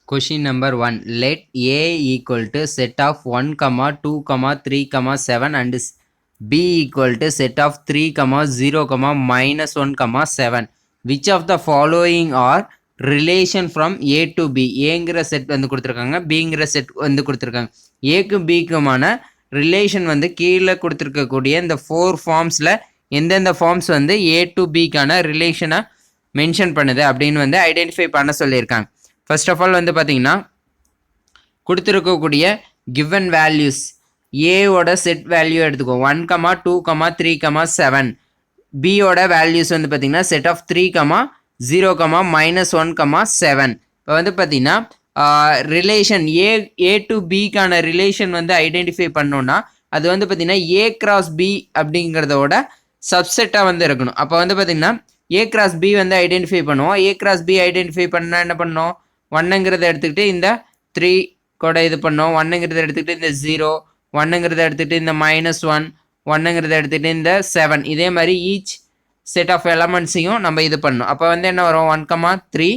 Question number 1. Let A equal to set of 1, 2, 3, 7 and B equal to set of 3, 0, minus 1, 7. Which of the following are relation from A to B? ஏங்கிற set வந்து கொடுத்துருக்காங்க, பிங்கிற set வந்து கொடுத்துருக்காங்க. ஏக்கு பிக்குமான relation வந்து கீழே கொடுத்துருக்கக்கூடிய இந்த 4 ஃபார்ம்ஸில் எந்தெந்த ஃபார்ம்ஸ் வந்து ஏ டு பிக்கான ரிலேஷனை மென்ஷன் பண்ணுது அப்படின்னு வந்து ஐடென்டிஃபை பண்ண சொல்லியிருக்காங்க. ஃபர்ஸ்ட் ஆஃப் ஆல் வந்து பார்த்தீங்கன்னா கொடுத்துருக்கக்கூடிய கிவன் வேல்யூஸ் ஏவோட செட் வேல்யூ எடுத்துக்கோ 1, 2, 3, 7. பியோட வேல்யூஸ் வந்து பார்த்தீங்கன்னா செட் ஆஃப் 3, 0, minus 1, 7. இப்போ வந்து பார்த்தீங்கன்னா ரிலேஷன் ஏ டு பிக்கான ரிலேஷன் வந்து ஐடென்டிஃபை பண்ணோன்னா அது வந்து பார்த்தீங்கன்னா ஏ கிராஸ் பி அப்படிங்கிறதோட சப்செட்டாக வந்து இருக்கணும். அப்போ வந்து பார்த்தீங்கன்னா ஏ கிராஸ் பி வந்து ஐடென்டிஃபை பண்ணுவோம். ஏ கிராஸ் பி ஐடென்டிஃபை பண்ணால் என்ன பண்ணோம், 1ங்கிறத எடுத்துக்கிட்டு இந்த 3 கூட இது பண்ணோம், 1ங்கிறத எடுத்துக்கிட்டு இந்த 0, 1ங்கிறத எடுத்துக்கிட்டு இந்த -1, 1ங்கிறத எடுத்துக்கிட்டு இந்த 7. இதே மாதிரி ஈச் செட் ஆஃப் எலமெண்ட்ஸையும் நம்ம இது பண்ணணும். அப்போ வந்து என்ன வரும், 1, 3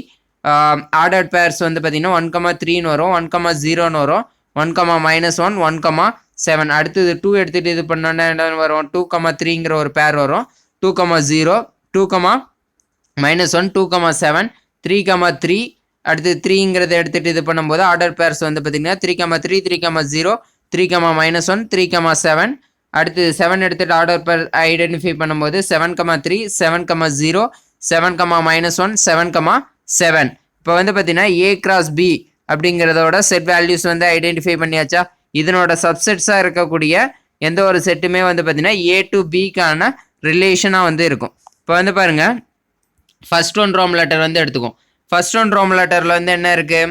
ஆர்டர்ட் பேர்ஸ் வந்து பார்த்தீங்கன்னா 1, 3ன்னு வரும், 1, 0ன்னு வரும், 1, -1, 1, 7. அடுத்தது 2 எடுத்துகிட்டு இது பண்ணோன்னா என்ன வரும், 2, 3ங்கிற ஒரு பேர் வரும், 2, 0, 2, -1, 2, 7, 3, 3. அடுத்து 3ங்கிறத எடுத்துகிட்டு இது பண்ணும்போது ஆர்டர் பேர்ஸ் வந்து பார்த்தீங்கன்னா 3, 3, 3, 0, 3, -1, 3, 7. அடுத்து 7 எடுத்துகிட்டு ஆர்டர் பேர் ஐடென்டிஃபை பண்ணும்போது 7, 3, 7, 0, 7, -1, 7, 7. இப்போ வந்து பார்த்தீங்கன்னா ஏ கிராஸ் பி அப்படிங்கிறதோட செட் வேல்யூஸ் வந்து ஐடென்டிஃபை பண்ணியாச்சா. இதனோட சப்செட்ஸாக இருக்கக்கூடிய எந்த ஒரு செட்டுமே வந்து பார்த்தீங்கன்னா ஏ டு பிக்கான ரிலேஷனாக வந்து இருக்கும். இப்போ வந்து பாருங்கள், ஃபர்ஸ்ட் ஒன் ரோம் லெட்டர் வந்து எடுத்துக்கும். ஃபர்ஸ்ட் ஒன் ரோம் லெட்டரில் வந்து என்ன இருக்குது,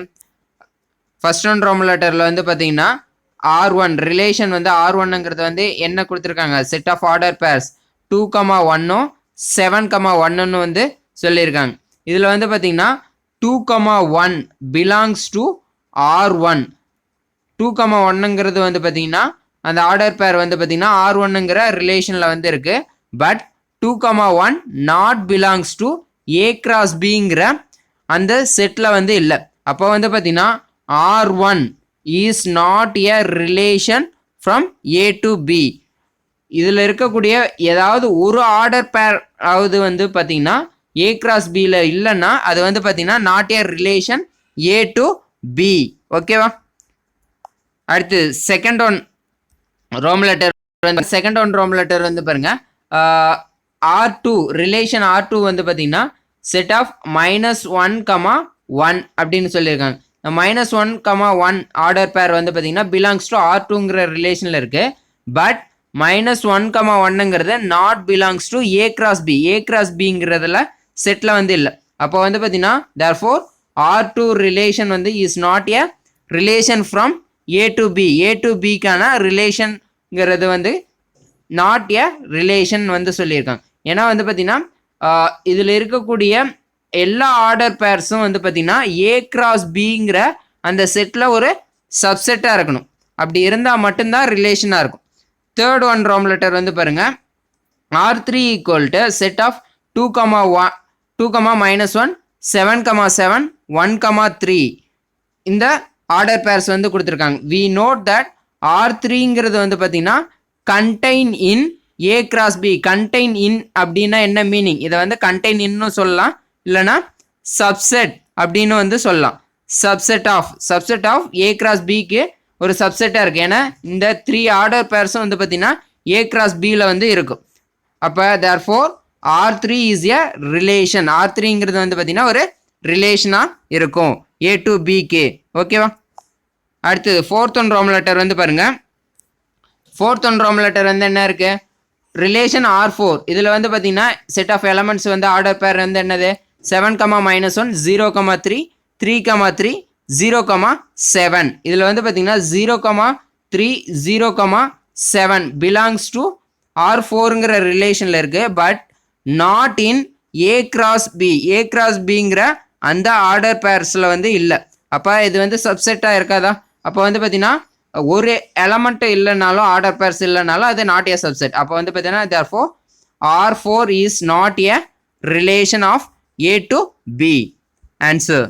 ஃபர்ஸ்ட் ஒன் ரோம் லெட்டரில் வந்து பார்த்தீங்கன்னா R1 ரிலேஷன் வந்து R1ங்கிறது வந்து என்ன கொடுத்துருக்காங்க, செட் ஆஃப் ஆர்டர் பேர்ஸ் 2, 1, 7, 1ன்னு வந்து சொல்லியிருக்காங்க. இதில் வந்து பார்த்தீங்கன்னா 2, 1 பிலாங்ஸ் டு R1. 2, 1ங்கிறது வந்து பார்த்தீங்கன்னா அந்த ஆர்டர் பேர் வந்து பார்த்தீங்கன்னா R1ங்கிற ரிலேஷனில் வந்து இருக்குது. But 2, 1 not belongs to A cross பிங்கிற அந்த செட்டில் வந்து இல்லை. அப்போ வந்து பார்த்தீங்கன்னா R1 is not a relation from A to B. இதில் இருக்கக்கூடிய ஏதாவது ஒரு ஆர்டர் பேராவது வந்து பார்த்தீங்கன்னா ஏ கிராஸ் பியில் இல்லைன்னா அது வந்து பார்த்தீங்கன்னா not a relation A to B. ஓகேவா. அடுத்து செகண்ட் ஒன் ரோம் லெட்டர் வந்து பாருங்க, R2 ரிலேஷன் R2 வந்து பார்த்தீங்கன்னா செட் ஆஃப் -1, 1 அப்படின்னு சொல்லியிருக்காங்க. -1, 1 ஆர்டர் பேர் வந்து பார்த்தீங்கன்னா பிலாங்ஸ் டு R2ங்கிற ரிலேஷனில் இருக்குது. பட் -1, 1ங்கிறது not belongs to A cross B. A cross பிங்கிறதுல செட்டில் வந்து இல்லை. அப்போ வந்து பார்த்தீங்கன்னா தேர்ஃபோர் R2 ரிலேஷன் வந்து is not a relation from A to B. A to பிக்கான ரிலேஷன்ங்கிறது வந்து நாட் எ ரிலேஷன் வந்து சொல்லியிருக்காங்க. ஏன்னா வந்து பார்த்தீங்கன்னா இதில் இருக்கக்கூடிய எல்லா ஆர்டர் பேர்ஸும் வந்து பார்த்தீங்கன்னா ஏ கிராஸ் பிங்கிற அந்த செட்டில் ஒரு சப்செட்டாக இருக்கணும். அப்படி இருந்தால் மட்டும்தான் ரிலேஷனாக இருக்கும். தேர்ட் ஒன் ரோம் லெட்டர் வந்து பாருங்கள், R3 equal to set of 2, 1, 2, -1, 7, 7, 1, 3. இந்த ஆர்டர் பேர்ஸ் வந்து கொடுத்துருக்காங்க. வி நோட் தட் R3ங்கிறது வந்து பார்த்தீங்கன்னா contain in A cross B. Contain in அப்படின்னா என்ன மீனிங், இதை வந்து கண்டெயின் இன்னு சொல்லலாம், இல்லைனா சப்செட் அப்படின்னு வந்து சொல்லலாம். சப்செட் ஆஃப் ஏ கிராஸ் பிக்கு ஒரு சப்செட்டாக இருக்குது. ஏன்னா இந்த 3 ஆர்டர் பேர்ஸும் வந்து பார்த்தீங்கன்னா ஏ கிராஸ் பியில் வந்து இருக்கும். அப்போ therefore R3 is a relation. R3ங்கிறது வந்து பார்த்தீங்கன்னா ஒரு ரிலேஷனாக இருக்கும் ஏ டு பிக்கு. ஓகேவா. அடுத்தது ஃபோர்த் ஒன் ரோம் லெட்டர் வந்து பாருங்கள். ஃபோர்த் ஒன் ரோம் லெட்டர் வந்து என்ன இருக்குது, ரிலேஷன் R4. இதில் வந்து பார்த்தீங்கன்னா செட் ஆஃப் எலமெண்ட்ஸ் வந்து ஆர்டர் பேர் வந்து என்னது, 7, -1, 0, 3, 3, 3, 0, 7. இதில் வந்து பார்த்தீங்கன்னா 0, 3, 0, 7 பிலாங்ஸ் டு R4ங்கிற ரிலேஷனில் இருக்குது. But not in A cross B. A cross பிங்கிற அந்த ஆர்டர் பேர்ஸில் வந்து இல்லை. அப்போ இது வந்து சப்செட்டாக இருக்காதா. அப்போ வந்து பார்த்தீங்கன்னா ஒரு எலமெண்ட் இல்லைனாலும் ஆர்டர் பேர்ஸ் இல்லைனாலும் அது நாட் ஏ சப்செட். அப்போ வந்து பார்த்தீங்கன்னா therefore R4 is not a relation of A to B. Answer.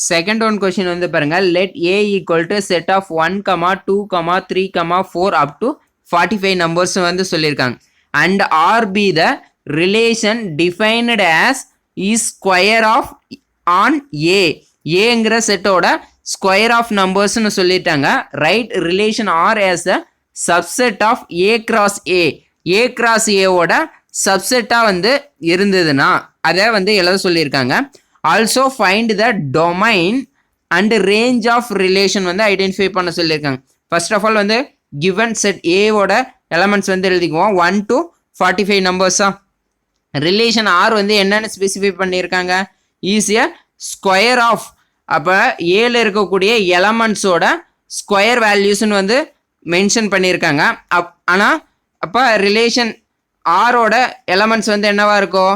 Second one question வந்து பாருங்க, let A equal to set of 1, 2, 3, 4 up to 45 numbers வந்து சொல்லியிருக்காங்க. And R be the relation defined as is square of on A. ஏங்கிற செட்டோட square of நம்பர்ஸ்னு சொல்லிட்டாங்க. Right relation R as the subset of A cross A. A cross ஏவோட சப்செட்டாக வந்து இருந்ததுன்னா அதை வந்து எழுத சொல்லியிருக்காங்க. Also find the domain and range of relation வந்து ஐடென்டிஃபை பண்ண சொல்லியிருக்காங்க. ஃபர்ஸ்ட் ஆஃப் ஆல் வந்து கிவன் செட் ஏவோட எலமெண்ட்ஸ் வந்து எழுதிக்குவோம். 1 to 45 நம்பர்ஸா. ரிலேஷன் ஆர் வந்து என்னென்னு ஸ்பெசிஃபை பண்ணியிருக்காங்க, ஈஸியாக ஸ்கொயர் ஆஃப். அப்போ ஏல இருக்கக்கூடிய எலமெண்ட்ஸோட ஸ்கொயர் வேல்யூஸ்ன்னு வந்து மென்ஷன் பண்ணியிருக்காங்க. ஆனால் அப்போ ரிலேஷன் ஆரோட எலமெண்ட்ஸ் வந்து என்னவா இருக்கும்,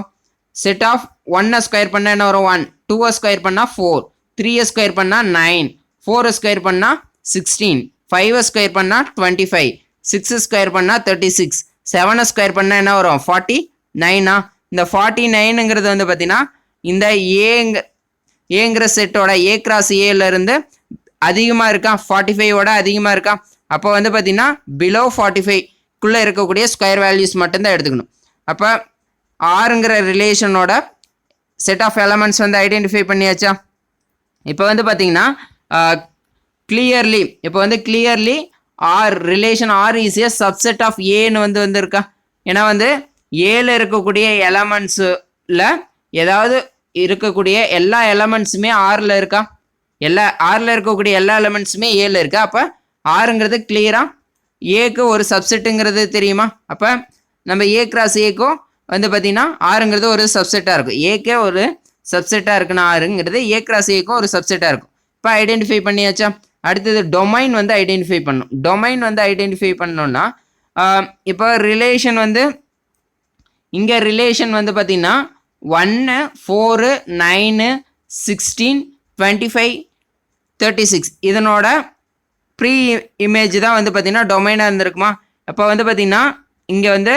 செட் ஆஃப் 1 ஸ்கொயர் பண்ணால் என்ன வரும் 1, 2 ஸ்கொயர் பண்ணால் 4, 3 ஸ்கொயர் பண்ணால் 9, 4 ஸ்கொயர் பண்ணால் 16, 5 ஸ்கொயர் பண்ணால் 25, 6 ஸ்கொயர் பண்ணால் 36, 7 ஸ்கொயர் பண்ணால் என்ன வரும் 49. இந்த 49ங்கிறது வந்து பார்த்தீங்கன்னா இந்த ஏங்கிற செட்டோட ஏ கிராஸ் ஏலேருந்து அதிகமாக இருக்கா, 45ஓட அதிகமாக இருக்கா. அப்போ வந்து பார்த்தீங்கன்னா பிலோ 45க்குள்ளே இருக்கக்கூடிய ஸ்கொயர் வேல்யூஸ் மட்டும்தான் எடுத்துக்கணும். அப்போ ஆறுங்கிற ரிலேஷனோட செட் ஆஃப் எலமெண்ட்ஸ் வந்து ஐடென்டிஃபை பண்ணியாச்சா. இப்போ வந்து பார்த்தீங்கன்னா clearly R relation R is A subset of ஏன்னு வந்து இருக்கா. ஏன்னா வந்து ஏல இருக்கக்கூடிய எலமெண்ட்ஸில் ஏதாவது இருக்கக்கூடிய எல்லா எலமெண்ட்ஸுமே ஆறில் இருக்கா, ஆறில் இருக்கக்கூடிய எல்லா எலமெண்ட்ஸுமே ஏல இருக்கா. அப்போ ஆறுங்கிறது கிளியராக ஏக்கு ஒரு சப்செட்டுங்கிறது தெரியுமா. அப்போ நம்ம ஏ கிராஸ் ஏக்கும் வந்து பார்த்தீங்கன்னா ஆறுங்கிறது ஒரு சப்செட்டாக இருக்கும். ஏக்கே ஒரு சப்செட்டாக இருக்குன்னா ஆறுங்கிறது ஏ கிராஸ் ஏக்கும் ஒரு சப்செட்டாக இருக்கும். இப்போ ஐடென்டிஃபை பண்ணியாச்சா. அடுத்தது டொமைன் வந்து ஐடென்டிஃபை பண்ணணும். டொமைன் வந்து ஐடென்டிஃபை பண்ணோன்னா இப்போ ரிலேஷன் வந்து இங்கே ரிலேஷன் வந்து பார்த்தீங்கன்னா 1, 4, 9, 16, 25, 36 இதனோட ப்ரீ இமேஜ் தான் வந்து பார்த்தீங்கன்னா டொமைனாக இருந்திருக்குமா. அப்போ வந்து பார்த்தீங்கன்னா இங்கே வந்து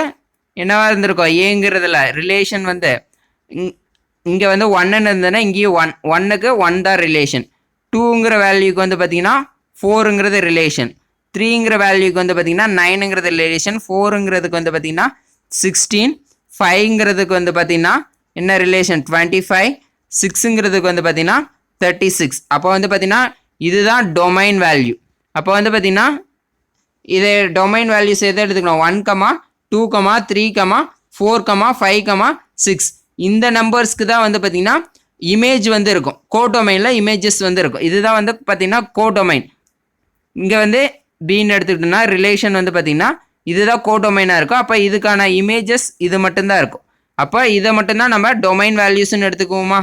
என்னவா இருந்திருக்கும், ஏங்கிறதுல ரிலேஷன் வந்து இங்கே வந்து 1ன்னு இருந்ததுன்னா இங்கேயும் 1க்கு 1 தான் ரிலேஷன். 2ங்கிற வேல்யூக்கு வந்து பார்த்தீங்கன்னா 4ங்கிறது ரிலேஷன். 3ங்கிற வேல்யூக்கு வந்து பார்த்தீங்கன்னா 9ங்கிறது ரிலேஷன். 4ங்கிறதுக்கு வந்து பார்த்தீங்கன்னா 16. 5ங்கிறதுக்கு வந்து பார்த்தீங்கன்னா என்ன ரிலேஷன் 25. 6ங்கிறதுக்கு வந்து பார்த்தீங்கன்னா 36. அப்போ வந்து பார்த்தீங்கன்னா இதுதான் டொமைன் வேல்யூ. அப்போ வந்து பார்த்தீங்கன்னா இது டொமைன் வேல்யூஸ் எதை எடுத்துக்கணும், 1, 2, 3, 4, 5, 6 இந்த நம்பர்ஸ்க்கு தான் வந்து பார்த்தீங்கன்னா இமேஜ் வந்து இருக்கும். கோடொமைனில் இமேஜஸ் வந்து இருக்கும். இதுதான் வந்து பார்த்தீங்கன்னா கோடொமைன். இங்கே வந்து பின்னு எடுத்துக்கிட்டோம்னா ரிலேஷன் வந்து பார்த்தீங்கன்னா இதுதான் கோடொமைனாக இருக்கும். அப்போ இதுக்கான இமேஜஸ் இது மட்டும்தான் இருக்கும். அப்போ இதை மட்டும்தான் நம்ம டொமைன் வேல்யூஸ்ன்னு எடுத்துக்குவோமா.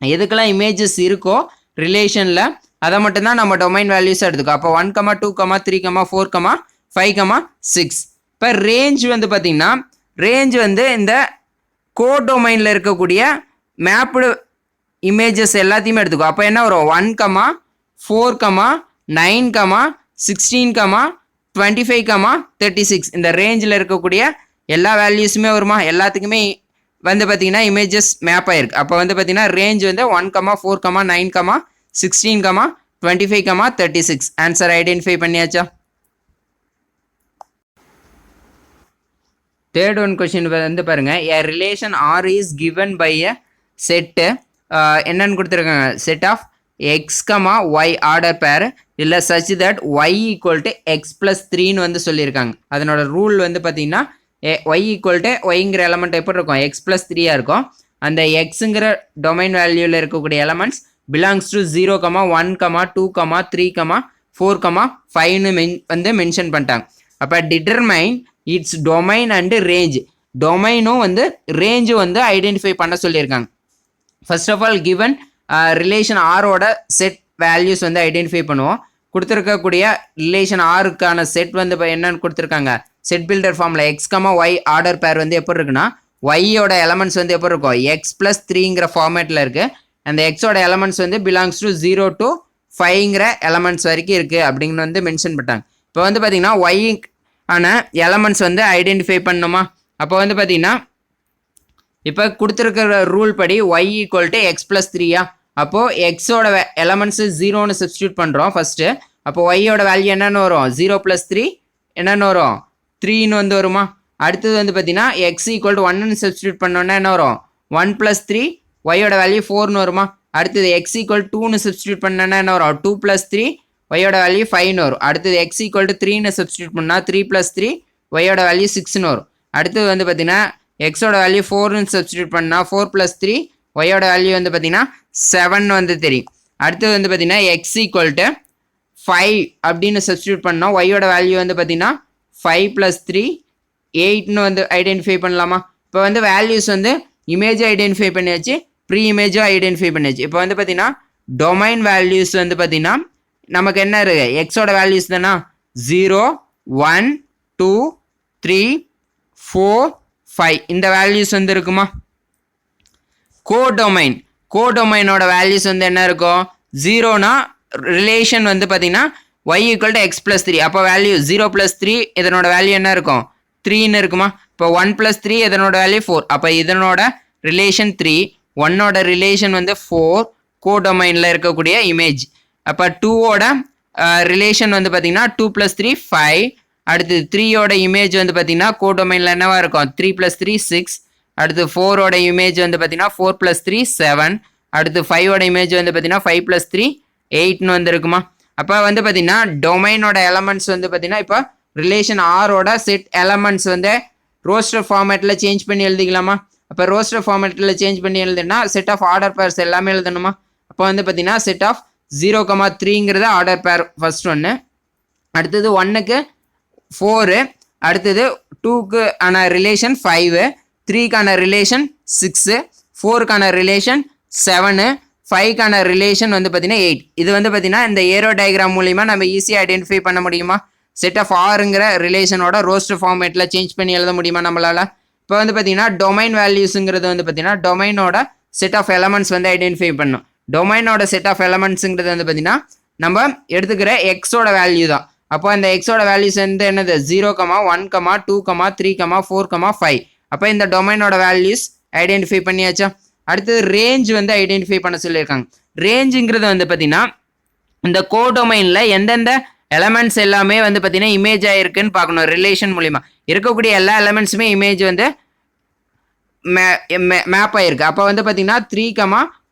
எதுக்கெல்லாம் இமேஜஸ் இருக்கோ ரிலேஷனில் அதை மட்டும்தான் நம்ம டொமைன் வேல்யூஸாக எடுத்துக்கோ. அப்போ 1, 2, 3, 4, 5, 6. இப்போ ரேஞ்ச் வந்து பார்த்தீங்கன்னா ரேஞ்ச் வந்து இந்த கோடொமைனில் இருக்கக்கூடிய மேப்டு இமேஜஸ் எல்லாத்தையுமே எடுத்துக்கோ. அப்போ என்ன வரும் 1, 4, 9, 16, 25, 36 இந்த ரேஞ்சில் இருக்கக்கூடிய எல்லா வேல்யூஸுமே வருமா. எல்லாத்துக்குமே வந்து பார்த்தீங்கன்னா இமேஜஸ் மேப் ஆயிருக்கு. அப்போ வந்து பார்த்தீங்கன்னா ரேஞ்ச் வந்து 1, 4, 9, 16, 25, 36 ஆன்சர் ஐடென்டிஃபை பண்ணியாச்சா. தேர்ட் ஒன் கொஸ்டின் வந்து பாருங்க, a relation R is given by a set என்னன்னு கொடுத்துருக்காங்க, set of X comma Y order pair இல்லை such that Y equal to X plus 3ன்னு வந்து சொல்லியிருக்காங்க. அதனோட ரூல் வந்து பார்த்தீங்கன்னா ஒய் ஈக்குவல் டு ஒய்ங்கிற எலமெண்ட் எப்படி இருக்கும், எக்ஸ் ப்ளஸ் 3யாக இருக்கும். அந்த எக்ஸுங்கிற டொமைன் வேல்யூவில் இருக்கக்கூடிய எலமெண்ட்ஸ் பிலாங்ஸ் டு 0, 1, 2, 3, 4, 5ன்னு வந்து மென்ஷன் பண்ணிட்டாங்க. அப்போ determine its domain and range. டொமைனும் வந்து ரேஞ்சும் வந்து ஐடென்டிஃபை பண்ண சொல்லியிருக்காங்க. First of all given relation ஆரோட செட் வேல்யூஸ் வந்து ஐடென்டிஃபை பண்ணுவோம். கொடுத்துருக்கக்கூடிய ரிலேஷன் ஆருக்கான செட் வந்து என்னன்னு கொடுத்துருக்காங்க, செட் பில்டர் ஃபார்மில் X comma Y order pair வந்து எப்படி இருக்குன்னா ஒய்யோட எலமெண்ட்ஸ் வந்து எப்படி இருக்கும், எக்ஸ் ப்ளஸ் 3ங்கிற ஃபார்மேட்டில் இருக்குது. அந்த எக்ஸோட எலமெண்ட்ஸ் வந்து பிலாங்ஸ் டு 0 to 5ங்கிற எலமெண்ட்ஸ் வரைக்கும் இருக்குது அப்படின்னு வந்து மென்ஷன் பண்ணிட்டாங்க. இப்போ வந்து பார்த்தீங்கன்னா ஒய் ஆன எலமெண்ட்ஸ் வந்து ஐடென்டிஃபை பண்ணணுமா. அப்போ வந்து பார்த்தீங்கன்னா இப்போ கொடுத்துருக்கிற ரூல் படி Y equal to X plus 3யா, அப்போது எக்ஸோட எலமெண்ட்ஸு 0ன்னு சப்ஸ்டியூட் பண்ணுறோம் ஃபஸ்ட்டு. அப்போ ஒய்யோட வேல்யூ என்னென்னு வரும்? 0 + 3 என்னென்னு வரும்? 3ன்னு வந்து வருமா? அடுத்தது வந்து பார்த்தீங்கன்னா எக்ஸ் ஈக்குவல் டு 1ன்னு சப்ஸ்டியூட் பண்ணோன்னா என்ன வரும்? 1 + 3 ஒய்யோட வேல்யூ 4ன்னு வருமா? அடுத்தது எக்ஸ் ஈக்குவல் 2ன்னு சப்ஸ்டியூட் பண்ணோன்னா என்ன வரும்? 2 + 3 ஒய்யோட வேல்யூ 5ன்னு வரும். அடுத்தது எக்ஸ் ஈக்குவல் டு 3ன்னு சப்ஸ்டியூட் பண்ணால் 3 + 3 ஒய்யோட வேல்யூ 6ன்னு வரும். அடுத்தது வந்து பார்த்தீங்கன்னா எக்ஸோட வேல்யூ 4ன்னு சப்ஸ்டியூட் பண்ணால் 4 + 3 ஒய்யோட வேல்யூ வந்து பார்த்தீங்கன்னா 7 வந்து தெரியும். அடுத்தது வந்து பார்த்தீங்கன்னா எக்ஸ் ஈக்குவல் டு 5 அப்படின்னு சப்ஸ்டியூட் பண்ணோம். ஒய்யோட வேல்யூ வந்து பார்த்தீங்கன்னா 5 + 3 8ன்னு வந்து ஐடென்டிஃபை பண்ணலாமா? இப்போ வந்து வேல்யூஸ் வந்து இமேஜை ஐடென்டிஃபை பண்ணியாச்சு, ப்ரீ இமேஜும் ஐடென்டிஃபை பண்ணியாச்சு. இப்போ வந்து பார்த்தீங்கன்னா டொமைன் வேல்யூஸ் வந்து பார்த்தீங்கன்னா நமக்கு என்ன இருக்குது? எக்ஸோட வேல்யூஸ் தானா 0 1 2 3 4 5 இந்த வேல்யூஸ் வந்து இருக்குமா? கோடொமைனோட வேல்யூஸ் வந்து என்ன இருக்கும்? 0னா ரிலேஷன் வந்து பார்த்தீங்கன்னா y ஈக்குவல் டு எக்ஸ் + 3 அப்போ வேல்யூ 0 + 3 இதனோட வேல்யூ என்ன இருக்கும்? 3ன்னு இருக்குமா? இப்போ 1 + 3 இதனோட வேல்யூ 4 அப்போ இதனோட ரிலேஷன் 3 1ஓட ரிலேஷன் வந்து 4 கோடொமைனில் இருக்கக்கூடிய இமேஜ். அப்போ 2ஓட ரிலேஷன் வந்து பார்த்தீங்கன்னா 2 + 3 5 அடுத்தது 3ஓட இமேஜ் வந்து பார்த்தீங்கன்னா கோடொமைனில் என்னவா இருக்கும்? 3 + 3 6 அடுத்து 4ஓட இமேஜ் வந்து பார்த்தீங்கன்னா 4 + 3 7 அடுத்து 5ஓட இமேஜ் வந்து பார்த்தீங்கன்னா 5 + 3 8ன்னு வந்து இருக்குமா? அப்போ வந்து பார்த்தீங்கன்னா டொமைனோட எலமெண்ட்ஸ் வந்து பார்த்தீங்கன்னா இப்போ ரிலேஷன் ஆரோட செட் எலமெண்ட்ஸ் வந்து ரோஸ்டர் ஃபார்மேட்டில் சேஞ்ச் பண்ணி எழுதிக்கலாமா? அப்போ ரோஸ்டர் ஃபார்மேட்டில் சேஞ்ச் பண்ணி எழுதுனா செட் ஆஃப் ஆர்டர் பேர்ஸ் எல்லாமே எழுதணுமா? அப்போ வந்து பார்த்தீங்கன்னா செட் ஆஃப் 0,3ங்கிறது ஆர்டர் பேர் ஃபர்ஸ்ட் ஒன்று, அடுத்தது 1க்கு 4, அடுத்தது 2க்கு ஆன ரிலேஷன் 5, 3க்கான ரிலேஷன் 6, 4க்கான ரிலேஷன் 7, 5க்கான ரிலேஷன் வந்து பார்த்தீங்கன்னா 8. இது வந்து பார்த்தீங்கன்னா இந்த ஏரோ டயக்ராம் மூலிமா நம்ம ஈஸியாக ஐடென்டிஃபை பண்ண முடியுமா? செட் ஆஃப் ஆருங்கிற ரிலேஷனோட ரோஸ்டர் ஃபார்மேட்டில் சேஞ்ச் பண்ணி எழுத முடியுமா நம்மளால்? இப்போ வந்து பார்த்தீங்கன்னா டொமைன் வேல்யூஸுங்கிறது வந்து பார்த்தீங்கன்னா டொமைனோட செட் ஆஃப் எலமெண்ட்ஸ் வந்து ஐடென்டிஃபை பண்ணும். டொமைனோட செட் ஆஃப் எலமெண்ட்ஸுங்கிறது வந்து பார்த்தீங்கன்னா நம்ம எடுத்துக்கிற எக்ஸோட வேல்யூ தான். அப்போ அந்த எக்ஸோட வேல்யூஸ் வந்து என்னது? 0, 1, 2, 3, 4, 5. அப்போ இந்த டொமைனோட வேல்யூஸ் ஐடென்டிஃபை பண்ணியாச்சா? அடுத்தது ரேஞ்ச் வந்து ஐடென்டிஃபை பண்ண சொல்லியிருக்காங்க. ரேஞ்சுங்கிறது வந்து பார்த்தீங்கன்னா இந்த கோடொமைனில் எந்தெந்த எலமெண்ட்ஸ் எல்லாமே வந்து பார்த்தீங்கன்னா இமேஜ் ஆகிருக்குன்னு பார்க்கணும். ரிலேஷன் மூலிமா இருக்கக்கூடிய எல்லா எலமெண்ட்ஸுமே இமேஜ் வந்து மேப் ஆகிருக்கு. அப்போ வந்து பார்த்தீங்கன்னா 3,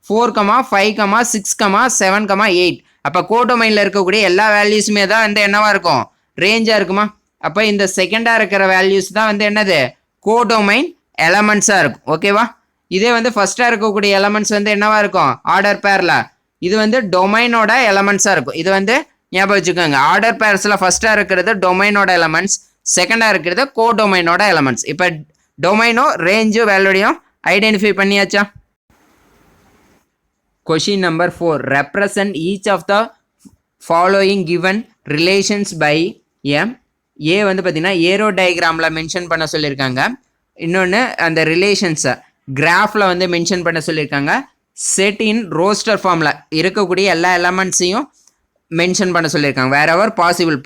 4, 5, 6, 7, 8 அப்போ கோடொமைனில் இருக்கக்கூடிய எல்லா வேல்யூஸுமே தான் வந்து என்னவா இருக்கும்? ரேஞ்சாக இருக்குமா? அப்போ இந்த செகண்டாக இருக்கிற வேல்யூஸ் தான் வந்து என்னது? கோடொமைன் எலமெண்ட்ஸாக இருக்கும். ஓகேவா? இதே வந்து ஃபர்ஸ்ட்டாக இருக்கக்கூடிய எலமெண்ட்ஸ் வந்து என்னவா இருக்கும்? ஆர்டர் பேரில். இது வந்து டொமைனோட எலமெண்ட்ஸாக இருக்கும். இது வந்து ஞாபகம் வச்சுக்கோங்க. ஆர்டர் பேர்ஸில் ஃபர்ஸ்ட்டாக இருக்கிறது டொமைனோட எலமெண்ட்ஸ், செகண்டாக இருக்கிறது கோடொமைனோட எலமெண்ட்ஸ். இப்போ டொமைனோ ரேஞ்சு வேல்யூடையும் ஐடென்டிஃபை பண்ணியாச்சா? Question number 4. Represent each of the following given relations by M. A வந்து பார்த்தீங்கன்னா ஏரோ டயக்ராமில் மென்ஷன் பண்ண சொல்லியிருக்காங்க. இன்னொன்று அந்த ரிலேஷன்ஸை கிராஃபில் வந்து மென்ஷன் பண்ண சொல்லியிருக்காங்க. செட் இன் ரோஸ்டர் ஃபார்மில் இருக்கக்கூடிய எல்லா எலமெண்ட்ஸையும் மென்ஷன் பண்ண சொல்லியிருக்காங்க. வேர் எவர்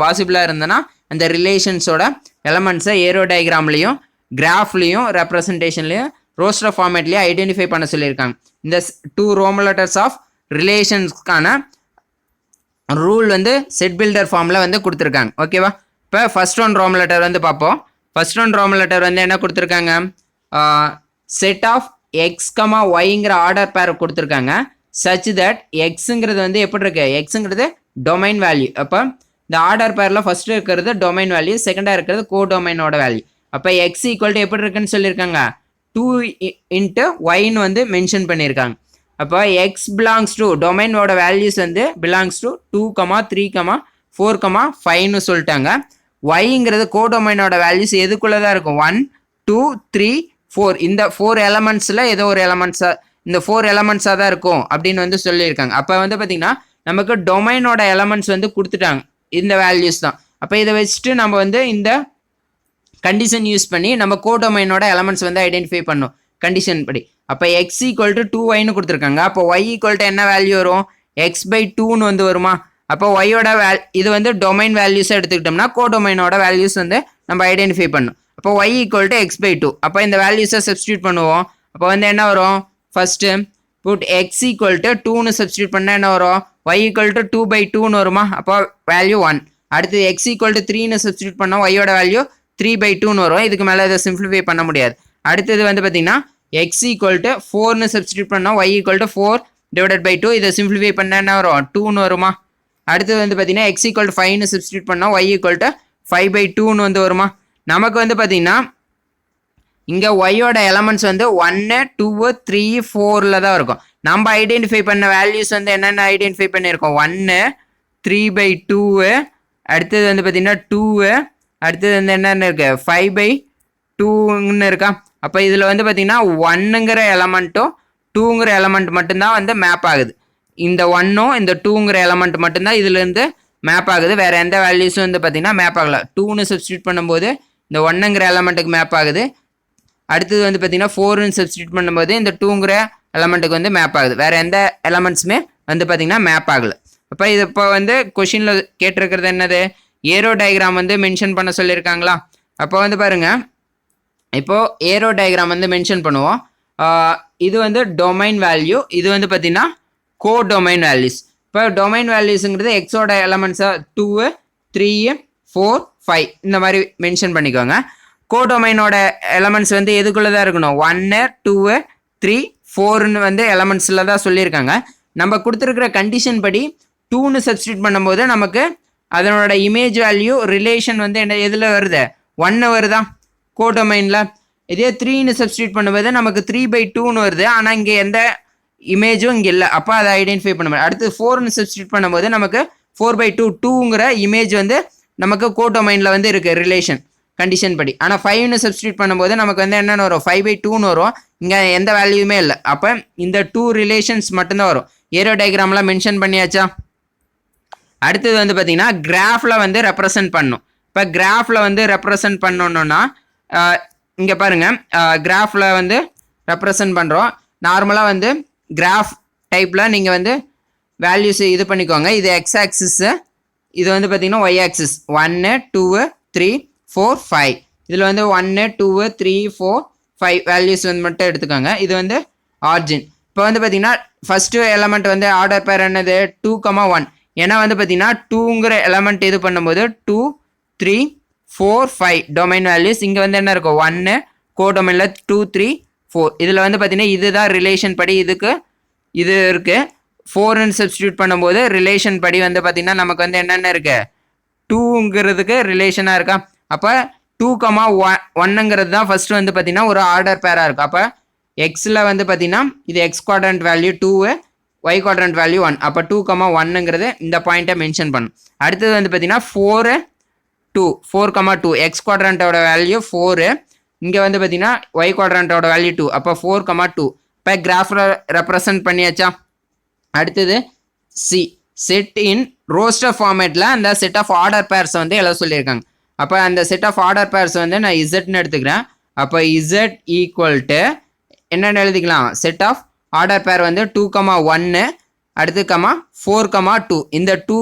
பாசிபிளாக இருந்தனா அந்த ரிலேஷன்ஸோட எலமெண்ட்ஸை ஏரோ டயக்ராம்லேயும் கிராஃப்லேயும் ரெப்ரசன்டேஷன்லேயும் ரோஸ்டர் ஃபார்மேட்லேயும் ஐடென்டிஃபை பண்ண சொல்லியிருக்காங்க. இந்த 2 ரோமன் லெட்டர்ஸ் ஆஃப் ரிலேஷன்ஸ்க்கான ரூல் வந்து செட் பில்டர் ஃபார்மில் வந்து கொடுத்துருக்காங்க. ஓகேவா? இப்போ ஃபர்ஸ்ட் ஒன் ரோமன் லெட்டர் வந்து பார்ப்போம். ஃபர்ஸ்ட் ஒன் ரோமன் லெட்டர் வந்து என்ன கொடுத்துருக்காங்க? செட் ஆஃப் எக்ஸ், ஒய்ங்கிற ஆர்டர் பேர் கொடுத்துருக்காங்க. சச் தட் எக்ஸுங்கிறது வந்து எப்படி இருக்கு? எக்ஸுங்கிறது டொமைன் வேல்யூ. அப்போ இந்த ஆர்டர் பேரில் ஃபர்ஸ்ட் இருக்கிறது டொமைன் வேல்யூ, செகண்டாக இருக்கிறது கோடொமைனோட வேல்யூ. அப்போ எக்ஸ் ஈக்குவல் டு எப்படி இருக்குன்னு சொல்லியிருக்காங்க? 2 × ஒய்ன்னு வந்து மென்ஷன் பண்ணியிருக்காங்க. அப்போ எக்ஸ் பிலாங்ஸ் டு டொமைனோட வேல்யூஸ் வந்து பிலாங்ஸ் டு 2, 3, 4, 5ன்னு சொல்லிட்டாங்க. ஒய்ங்கிறது கோடொமைனோட வேல்யூஸ் எதுக்குள்ளே தான் இருக்கும்? 1, 2, 3, 4 இந்த 4 எலமெண்ட்ஸில் ஏதோ ஒரு எலமெண்ட்ஸாக இந்த 4 எலமெண்ட்ஸாக தான் இருக்கும் அப்படின்னு வந்து சொல்லியிருக்காங்க. அப்போ வந்து பார்த்திங்கன்னா நமக்கு டொமைனோட எலமெண்ட்ஸ் வந்து கொடுத்துட்டாங்க, இந்த வேல்யூஸ் தான். அப்போ இதை வச்சுட்டு நம்ம வந்து இந்த கண்டிஷன் யூஸ் பண்ணி நம்ம கோடொமைனோட எலமெண்ட்ஸ் வந்து ஐடென்டிஃபை பண்ணோம் கண்டிஷன் படி. அப்போ எக்ஸ் ஈக்குவல் டு 2yன்னு கொடுத்துருக்காங்க. அப்போ ஒய் ஈக்குவல் டு என்ன வேல்யூ வரும்? x/2ன்னு வந்து வருமா? அப்போ ஒய்யோட இது வந்து டொமைன் வேல்யூஸை எடுத்துக்கிட்டோம்னா கோடொமைனோட வேல்யூஸ் வந்து நம்ம ஐடென்டிஃபை பண்ணணும். அப்போ ஒய் ஈக்குவல் டு x/2. அப்போ இந்த வேல்யூஸை சப்ஸ்டியூட் பண்ணுவோம். அப்போ வந்து என்ன வரும்? First put X equal to 2ன்னு சப்ஸ்டியூட் பண்ணால் என்ன வரும் ஒய் ஈக்குவல் டு 2/2ன்னு வருமா அப்போ வேல்யூ 1. அடுத்து எக்ஸ் ஈக்குவல் டு 3ன்னு சப்ஸ்டியூட் பண்ணால் ஒய்யோட வேல்யூ 3/2ன்னு வரும். இதுக்கு மேலே இதை சிம்பிளிஃபை பண்ண முடியாது. அடுத்தது வந்து பார்த்தீங்கன்னா எக்ஸ் ஈக்குவல் டு 4ன்னு சப்ஸ்டியூட் பண்ணால் ஒய் ஈக்குவல் டு 4/2 இதை சிம்பிளிஃபை பண்ணால் என்ன வரும் 2ன்னு வருமா. அடுத்தது வந்து பார்த்தீங்கன்னா எக்ஸ் ஈக்குவல் டு 5ன்னு சப்ஸ்டியூட் பண்ணால் ஒய் ஈக்குவல் டு 5/2ன்னு வந்து வருமா. நமக்கு வந்து பார்த்தீங்கன்னா இங்கே ஒய்யோட எலமெண்ட்ஸ் வந்து 1 2 3 4ல் தான் இருக்கும். நம்ம ஐடென்டிஃபை பண்ண வேல்யூஸ் வந்து என்னென்ன ஐடென்டிஃபை பண்ணியிருக்கோம் 1 3/2 அடுத்தது வந்து பார்த்தீங்கன்னா 2 அடுத்தது வந்து என்னென்ன இருக்குது 5/2ன்னு இருக்கா. அப்போ இதில் வந்து பார்த்தீங்கன்னா 1ங்கிற எலமெண்ட்டும் 2ங்கிற எலமெண்ட் மட்டும்தான் வந்து மேப் ஆகுது. இந்த 1ம் இந்த 2ங்கிற எலமெண்ட் மட்டும்தான் இதுலேருந்து மேப் ஆகுது. வேறு எந்த வேல்யூஸும் வந்து பார்த்தீங்கன்னா மேப் ஆகலை. 2ன்னு சப்ஸ்டியூட் பண்ணும்போது இந்த 1ங்கிற எலமெண்ட்டுக்கு மேப் ஆகுது. அடுத்தது வந்து பார்த்தீங்கன்னா 4ன்னு சப்ஸ்டியூட் பண்ணும்போது இந்த 2ங்கிற எலமெண்ட்டுக்கு வந்து மேப் ஆகுது. வேறு எந்த எலமெண்ட்ஸுமே வந்து பார்த்தீங்கன்னா மேப் ஆகலை. அப்போ இது இப்போ வந்து கொஷினில் கேட்டிருக்கிறது என்னது ஏரோ டயக்ராம் வந்து மென்ஷன் பண்ண சொல்லியிருக்காங்களா. அப்போ வந்து பாருங்கள் இப்போது ஏரோ டயக்ராம் வந்து மென்ஷன் பண்ணுவோம். இது வந்து டொமைன் வேல்யூ, இது வந்து பார்த்தீங்கன்னா கோ டொமைன் வேல்யூஸ். இப்போ டொமைன் வேல்யூஸுங்கிறது எக்ஸோட எலமெண்ட்ஸாக 2 3 4 5 இந்த மாதிரி மென்ஷன் பண்ணிக்கோங்க. கோடொமைனோட எலமெண்ட்ஸ் வந்து எதுக்குள்ளே தான் இருக்கணும் 1 2 3 4ன்னு வந்து எலமெண்ட்ஸில் தான் சொல்லியிருக்காங்க. நம்ம கொடுத்துருக்கிற கண்டிஷன் படி 2ன்னு சப்ஸ்டியூட் பண்ணும்போது நமக்கு அதனோட இமேஜ் வேல்யூ ரிலேஷன் வந்து என்ன எதில் வருது 1 வருதா கோடொமைனில். இதே 3ன்னு சப்ஸ்டியூட் பண்ணும்போது நமக்கு 3/2ன்னு வருது. ஆனால் இங்கே எந்த இமேஜும் இங்கே இல்லை. அப்போ அதை ஐடென்டிஃபை பண்ண முடியும். அடுத்து 4ன்னு சப்ஸ்டியூட் பண்ணும்போது நமக்கு 4/2 2ங்கிற இமேஜ் வந்து நமக்கு கோடொமைனில் வந்து இருக்குது ரிலேஷன் கண்டிஷன் படி. ஆனால் 5ன்னு சப்ஸ்டியூட் பண்ணும்போது நமக்கு வந்து என்னென்ன வரும் 5/2ன்னு வரும். இங்கே எந்த வேல்யூமே இல்லை. அப்போ இந்த 2 ரிலேஷன்ஸ் மட்டும்தான் வரும். ஏரோ டயக்ராம்லாம் மென்ஷன் பண்ணியாச்சா. அடுத்தது வந்து பார்த்தீங்கன்னா கிராஃபில் வந்து ரெப்ரசன்ட் பண்ணும். இப்போ கிராஃபில் வந்து ரெப்ரசன்ட் பண்ணணுன்னா இங்கே பாருங்கள் கிராஃபில் வந்து ரெப்ரசன்ட் பண்ணுறோம். நார்மலாக வந்து கிராஃப் டைப்பில் நீங்கள் வந்து வேல்யூஸ் இது பண்ணிக்கோங்க. இது எக்ஸ் ஆக்சிஸு, இது வந்து பார்த்தீங்கன்னா ஒய் ஆக்சிஸ் 1 2 3 4 5. இதில் வந்து 1 2 3 4 5 வேல்யூஸ் வந்து மட்டும் எடுத்துக்கோங்க. இது வந்து ஆர்ஜின். இப்போ வந்து பார்த்தீங்கன்னா ஃபஸ்ட்டு எலமெண்ட் வந்து ஆர்டர் பேர் என்னது 2, 1. ஏன்னா வந்து பார்த்தீங்கன்னா 2ங்கிற எலமெண்ட் இது பண்ணும்போது 2 3 4 5 டொமைன் வேல்யூஸ். இங்கே வந்து என்ன இருக்கும் 1 கோடொமைனில் 2 3 4. இதில் வந்து பார்த்தீங்கன்னா இதுதான் ரிலேஷன் படி இதுக்கு இது இருக்குது. 4ன்னு சப்ஸ்டியூட் பண்ணும்போது ரிலேஷன் படி வந்து பார்த்தீங்கன்னா நமக்கு வந்து என்னென்ன இருக்குது 2ங்கிறதுக்கு ரிலேஷனாக இருக்கா. அப்போ 2, 1ங்கிறது தான் ஃபஸ்ட்டு வந்து பார்த்தீங்கன்னா ஒரு ஆர்டர் பேராக இருக்கும். அப்போ எக்ஸில் வந்து பார்த்தீங்கன்னா இது X quadrant value 2 Y quadrant value 1. அப்போ 2, 1ங்கிறது இந்த பாயிண்ட்டை மென்ஷன் பண்ணும். அடுத்தது வந்து பார்த்தீங்கன்னா 4 2 எக்ஸ் குவாட்ரண்ட்டோட வேல்யூ 4. இங்கே வந்து பார்த்தீங்கன்னா ஒய் குவாட்ரண்ட்டோட வேல்யூ 2. அப்போ 4, 2 இப்போ கிராஃபில் ரெப்ரசன்ட் பண்ணியாச்சா. அடுத்தது சி செட் இன் ரோஸ்டர் ஃபார்மேட்டில் அந்த செட் ஆஃப் ஆர்டர் பேர்ஸை வந்து எழுத சொல்லியிருக்காங்க. அப்போ அந்த செட் ஆஃப் ஆர்டர் பேர்ஸ் வந்து நான் இசட்னு எடுத்துக்கிறேன். அப்போ இசட் ஈக்குவல் டு என்னென்னு எழுதிக்கலாம் செட் ஆஃப் ஆர்டர் பேர் வந்து 2, 1 அடுத்து 4, 2 இந்த 2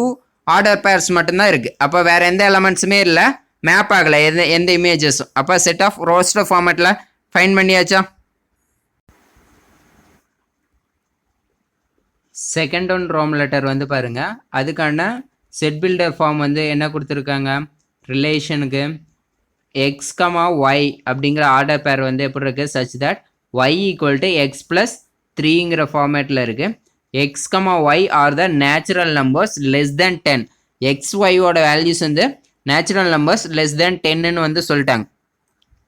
ஆர்டர் பேர்ஸ் மட்டும்தான் இருக்குது. அப்போ வேறு எந்த எலமெண்ட்ஸுமே இல்லை, மேப் ஆகலை எந்த இமேஜஸும். அப்போ செட் ஆஃப் ரோஸ்டர் ஃபார்மேட்டில் ஃபைன் பண்ணியாச்சா. செகண்ட் ஒன் ரோம் லெட்டர் வந்து பாருங்கள், அதுக்கான செட் பில்டர் ஃபார்ம் வந்து என்ன கொடுத்துருக்காங்க ரிலேஷனுக்கு எக்ஸ் ஒய் அப்படிங்கிற ஆர்டர் பேர் வந்து எப்படி இருக்குது such that Y equal to X plus 3ங்கிற ஃபார்மேட்டில் இருக்குது. X Y are the natural numbers less than 10. X ஒய்யோட வேல்யூஸ் வந்து நேச்சுரல் நம்பர்ஸ் லெஸ் தென் 10ன்னு வந்து சொல்லிட்டாங்க.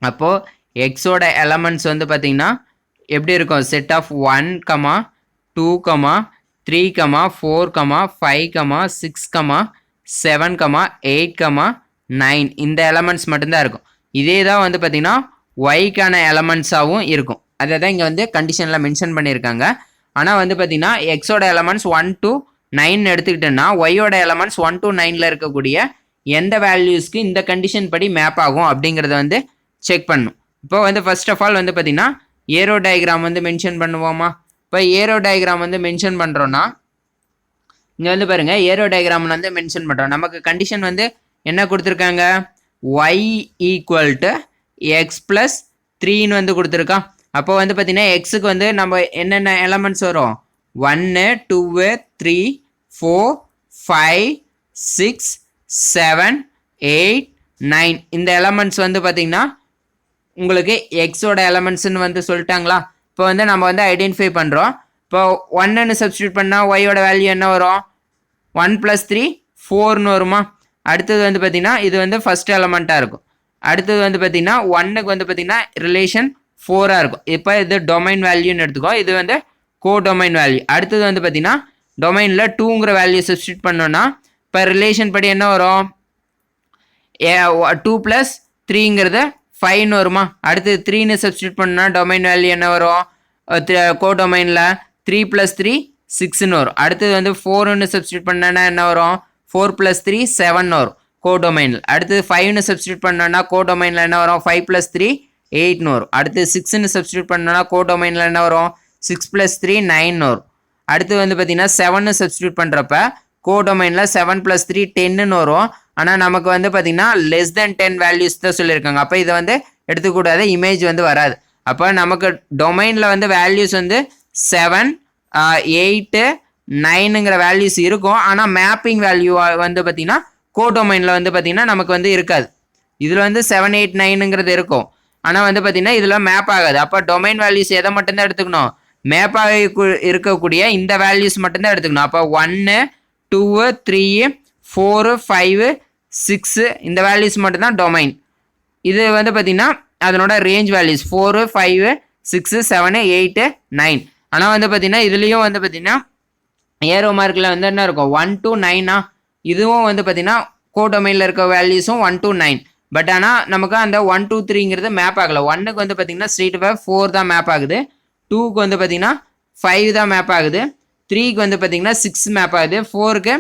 அப்போது எக்ஸோட எலமெண்ட்ஸ் வந்து பார்த்திங்கன்னா எப்படி இருக்கும் செட் ஆஃப் 1, 2, 3, 4, 5, 6, 7, 8, 9 இந்த எலமெண்ட்ஸ் மட்டும்தான் இருக்கும். இதே தான் வந்து பார்த்திங்கன்னா ஒய்க்கான எலமெண்ட்ஸாகவும் இருக்கும். அதை தான் இங்கே வந்து கண்டிஷனில் மென்ஷன் பண்ணியிருக்காங்க. ஆனால் வந்து பார்த்திங்கன்னா எக்ஸோட எலமெண்ட்ஸ் 1 to 9 எடுத்துக்கிட்டோன்னா ஒய்யோட எலமெண்ட்ஸ் 1 to 9ல் இருக்கக்கூடிய எந்த வேல்யூஸ்க்கு இந்த கண்டிஷன் படி மேப் ஆகும் அப்படிங்கிறத வந்து செக் பண்ணணும். இப்போ வந்து ஃபர்ஸ்ட் ஆஃப் ஆல் வந்து பார்த்திங்கன்னா ஏரோ டயக்ராம் வந்து மென்ஷன் பண்ணுவோமா. இப்போ ஏரோ டயக்ராம் வந்து மென்ஷன் பண்ணுறோன்னா இங்கே வந்து பாருங்கள் ஏரோ டயக்ராம் வந்து மென்ஷன் பண்ணுறோம். நமக்கு கண்டிஷன் வந்து என்ன கொடுத்துருக்காங்க Y equal to X plus 3ன்னு வந்து கொடுத்துருக்கான். அப்போ வந்து பார்த்தீங்கன்னா எக்ஸுக்கு வந்து நம்ம என்னென்ன எலமெண்ட்ஸ் வரும் 1 2 3 4 5 6 7 8 9 இந்த எலமெண்ட்ஸ் வந்து பார்த்தீங்கன்னா உங்களுக்கு எக்ஸோட எலமெண்ட்ஸ்ன்னு வந்து சொல்லிட்டாங்களா. இப்போ வந்து நம்ம வந்து ஐடென்டிஃபை பண்ணுறோம். இப்போ 1ன்னு சப்ஸ்டியூட் பண்ணால் ஒய்யோட வேல்யூ என்ன வரும் 1 + 3 4ன்னு வருமா. அடுத்தது வந்து பார்த்தீங்கன்னா இது வந்து ஃபஸ்ட் எலமெண்ட்டாக இருக்கும். அடுத்தது வந்து பார்த்தீங்கன்னா 1க்கு வந்து பார்த்தீங்கன்னா ரிலேஷன் 4ஆக இருக்கும். இப்போ இது டொமைன் வேல்யூன்னு எடுத்துக்கோ, இது வந்து கோ டொமைன் வேல்யூ. அடுத்தது வந்து பார்த்தீங்கன்னா டொமைனில் 2ங்கிற வேல்யூ சப்ஸ்டியூட் பண்ணோன்னா இப்போ ரிலேஷன் படி என்ன வரும் 2 + 3ங்கிறது 5ன்னு வருமா. அடுத்தது 3ன்னு சப்ஸ்டியூட் பண்ணால் டொமைன் வேல்யூ என்ன வரும் கோ டொமைனில் 3 + 3 6ன்னு வரும். அடுத்தது வந்து 4ன்னு சப்ஸ்டியூட் பண்ணனா என்ன வரும் 4 + 3 7ன்னு வரும் கோ டொமைனில். அடுத்தது 5ன்னு சப்ஸ்டியூட் பண்ணோன்னா கோ டொமைனில் என்ன வரும் 5 + 3 8ன்னு வரும். அடுத்து 6ன்னு சப்ஸ்டியூட் பண்ணோன்னா கோ டொமைனில் என்ன வரும் 6 + 3 9ன்னு வரும். அடுத்து வந்து பார்த்தீங்கன்னா 7ன்னு சப்ஸ்டியூட் பண்ணுறப்ப கோ டொமைனில் 7 + 3 10ன்னு வரும். ஆனால் நமக்கு வந்து பார்த்தீங்கன்னா லெஸ் தென் 10 வேல்யூஸ் தான் சொல்லியிருக்காங்க. அப்போ இதை வந்து எடுத்துக்கூடாது, இமேஜ் வந்து வராது. அப்போ நமக்கு டொமைனில் வந்து வேல்யூஸ் வந்து 7 8 9ங்கிற வேல்யூஸ் இருக்கும். ஆனால் மேப்பிங் வேல்யூ வந்து பார்த்தீங்கன்னா கோ டொமைனில் வந்து பார்த்தீங்கன்னா நமக்கு வந்து இருக்காது. இதில் வந்து 7 8 9ங்கிறது இருக்கும், ஆனால் வந்து பார்த்தீங்கன்னா இதில் மேப் ஆகாது. அப்போ டொமைன் வேல்யூஸ் எதை மட்டும்தான் எடுத்துக்கணும் மேப் ஆகி இருக்கக்கூடிய இந்த வேல்யூஸ் மட்டும்தான் எடுத்துக்கணும். அப்போ 1 2 3 4 5 6 இந்த வேல்யூஸ் மட்டும்தான் டொமைன். இது வந்து பார்த்தீங்கன்னா அதனோட ரேஞ்ச் வேல்யூஸ் 4 5 6 7 8 9. ஆனால் வந்து பார்த்தீங்கன்னா இதுலேயும் வந்து பார்த்தீங்கன்னா ஏரோ மார்க்கில் வந்து என்ன இருக்கும் 1 to 9. இதுவும் வந்து பார்த்தீங்கன்னா கோ டொமைனில் இருக்க வேல்யூஸும் 1 to 9. பட் ஆனால் நமக்கு அந்த 1 2 3ங்கிறது மேப் ஆகலை. 1க்கு வந்து பார்த்தீங்கன்னா ஸ்ட்ரெயிட்டாக 4 தான் மேப் ஆகுது, 2க்கு வந்து பார்த்தீங்கன்னா 5 தான் மேப் ஆகுது, 3க்கு வந்து பார்த்தீங்கன்னா 6 மேப் ஆகுது, 4க்கு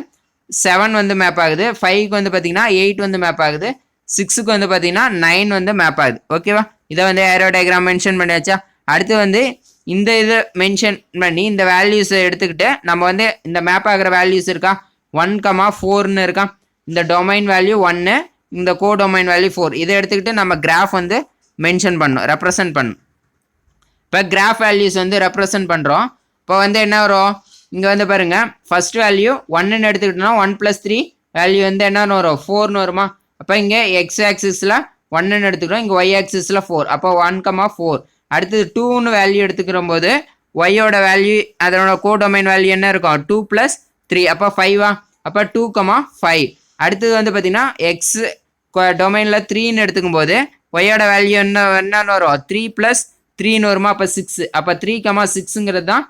7 வந்து மேப் ஆகுது, 5க்கு வந்து பார்த்தீங்கன்னா 8 வந்து மேப் ஆகுது, 6க்கு வந்து பார்த்தீங்கன்னா 9 வந்து மேப் ஆகுது. ஓகேவா, இதை வந்து ஏரோ டயக்ராம் மென்ஷன் பண்ணியாச்சா. அடுத்து வந்து இந்த இதை மென்ஷன் பண்ணி இந்த வேல்யூஸை எடுத்துக்கிட்டு நம்ம வந்து இந்த மேப் ஆகிற வேல்யூஸ் இருக்கா 1, 4ன்னு இருக்கா. இந்த டொமைன் வேல்யூ 1, இந்த கோ டொமைன் வேல்யூ 4, இதை எடுத்துக்கிட்டு நம்ம கிராஃப் வந்து மென்ஷன் பண்ணணும், ரெப்ரசன்ட் பண்ணணும். இப்போ கிராஃப் வேல்யூஸ் வந்து ரெப்ரசன்ட் பண்ணுறோம். இப்போ வந்து என்ன வரும் இங்கே வந்து பாருங்கள் ஃபர்ஸ்ட் வேல்யூ 1ன்னு எடுத்துக்கிட்டோம்னா 1 + 3 வேல்யூ வந்து என்னன்னு வரும் 4ன்னு வருமா. அப்போ இங்கே எக்ஸ் ஆக்சிஸில் 1ன்னு எடுத்துக்கிறோம், இங்கே ஒய் ஆக்சிஸில் 4. அப்போ 1, 4. அடுத்தது 2ன்னு வேல்யூ எடுத்துக்கிற போது ஒய்யோட வேல்யூ அதனோட கோ டொமைன் வேல்யூ என்ன இருக்கும் 2 + 3. அப்போ 5. அப்போ 2, 5. அடுத்தது வந்து பார்த்தீங்கன்னா எக்ஸ் டொமைனில் 3ன்னு எடுத்துக்கும் போது ஒய்யோட வேல்யூ என்னன்னு வரும் 3 + 3ன்னு வருமா. அப்போ 6. அப்போ 3, 6ங்கிறது தான்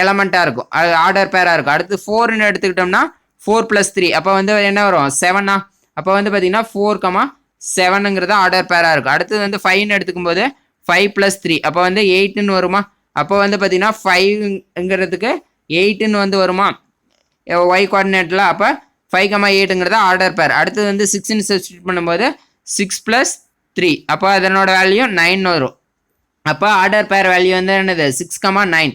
எலமெண்ட்டாக இருக்கும், அது ஆர்டர் பேராக இருக்கும். அடுத்து 4ன்னு எடுத்துக்கிட்டோம்னா 4 + 3. அப்போ வந்து என்ன வரும் 7. அப்போ வந்து பார்த்தீங்கன்னா 4, 7ங்கிறது ஆர்டர் பேராக இருக்கும். அடுத்தது வந்து 5ன்னு எடுத்துக்கும் போது 5 + 3. அப்போ வந்து 8ன்னு வருமா. அப்போ வந்து பார்த்தீங்கன்னா 5ங்கிறதுக்கு 8ன்னு வந்து வருமா ஒய் கோஆர்டினேட்டில். அப்போ 5, 8ங்கிறது ஆர்டர் பேர். அடுத்தது வந்து 6ன்னு சப்ஸ்டியூட் பண்ணும்போது 6 + 3. அப்போ அதனோட வேல்யூ 9 வரும். அப்போ ஆர்டர் பேர் வேல்யூ வந்து என்னது 6, 9.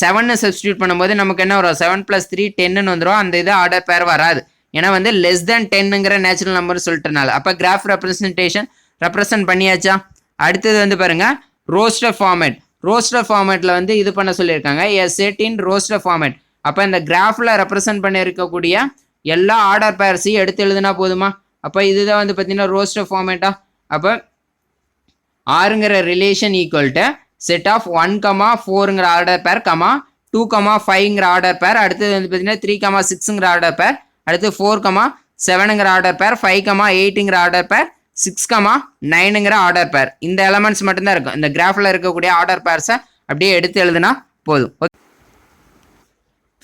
7ன்னு சப்ஸ்டியூட் பண்ணும்போது நமக்கு என்ன வரும் 7 + 3 10ன்னு வந்துடும். அந்த இது ஆர்டர் பேர் வராது, ஏன்னா வந்து லெஸ் தென் 10ங்கிற நேச்சுரல் நம்பர் சொல்லிட்டனால. அப்போ கிராஃப் ரெப்ரசன்டேஷன் ரெப்ரசன்ட் பண்ணியாச்சா. அடுத்தது வந்து பாருங்க ரோஸ்டர் ஃபார்மேட். ரோஸ்டர் ஃபார்மேட்டில் வந்து இது பண்ண சொல்லியிருக்காங்க a set in roster format. அப்போ இந்த கிராஃபில் ரெப்ரசன்ட் பண்ணி இருக்கக்கூடிய எல்லா ஆர்டர் பேர்ஸையும் எடுத்து எழுதுனா போதுமா. அப்போ இதுதான் வந்து பார்த்தீங்கன்னா ரோஸ்டர் ஃபார்மேட்டா. அப்போ ஆறுங்கிற relation equal to set of 1, 4ங்கிற ஆர்டர் பேர், 2, 5ங்கிற ஆர்டர் பேர், அடுத்தது வந்து பார்த்தீங்கன்னா 3, 6ங்கிற ஆர்டர் பேர், அடுத்து 4, 7ங்கிற ஆர்டர் பேர், 5, 8ங்கிற ஆர்டர் பேர், 6, 9ங்கிற ஆர்டர் பேர். இந்த எலமெண்ட்ஸ் மட்டும்தான் இருக்கும். இந்த கிராஃபில் இருக்கக்கூடிய ஆர்டர் பேர்ஸை அப்படியே எடுத்து எழுதுனா போதும்.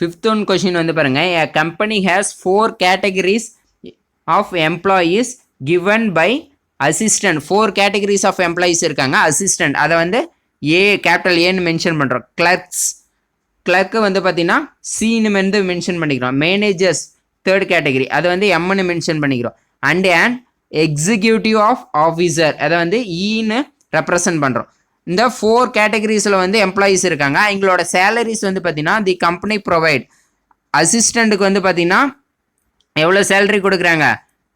5th one கொஷின் வந்து பாருங்க, a company has 4 categories of employees given by assistant. 4 categories of employees இருக்காங்க. அசிஸ்டன்ட் அதை வந்து கேபிட்டல் ஏன்னு மென்ஷன் பண்ணுறோம். கிளர்க்கு வந்து பார்த்தீங்கன்னா சின்னு வந்து மென்ஷன் பண்ணிக்கிறோம். மேனேஜர்ஸ் தேர்ட் கேட்டகரி அதை வந்து எம்னு மென்ஷன் பண்ணிக்கிறோம். அண்ட் எக்ஸிக்யூட்டிவ் ஆஃப் ஆஃபீஸர் அதை வந்து ஈன்னு ரெப்ரசன்ட் பண்ணுறோம். இந்த 4 கேட்டகரிஸில் வந்து எம்ப்ளாயீஸ் இருக்காங்க. எங்களோட சேலரிஸ் வந்து பார்த்தீங்கன்னா தி கம்பெனி ப்ரொவைட். அசிஸ்டண்ட்டுக்கு வந்து பார்த்தீங்கன்னா எவ்வளோ சேலரி கொடுக்குறாங்க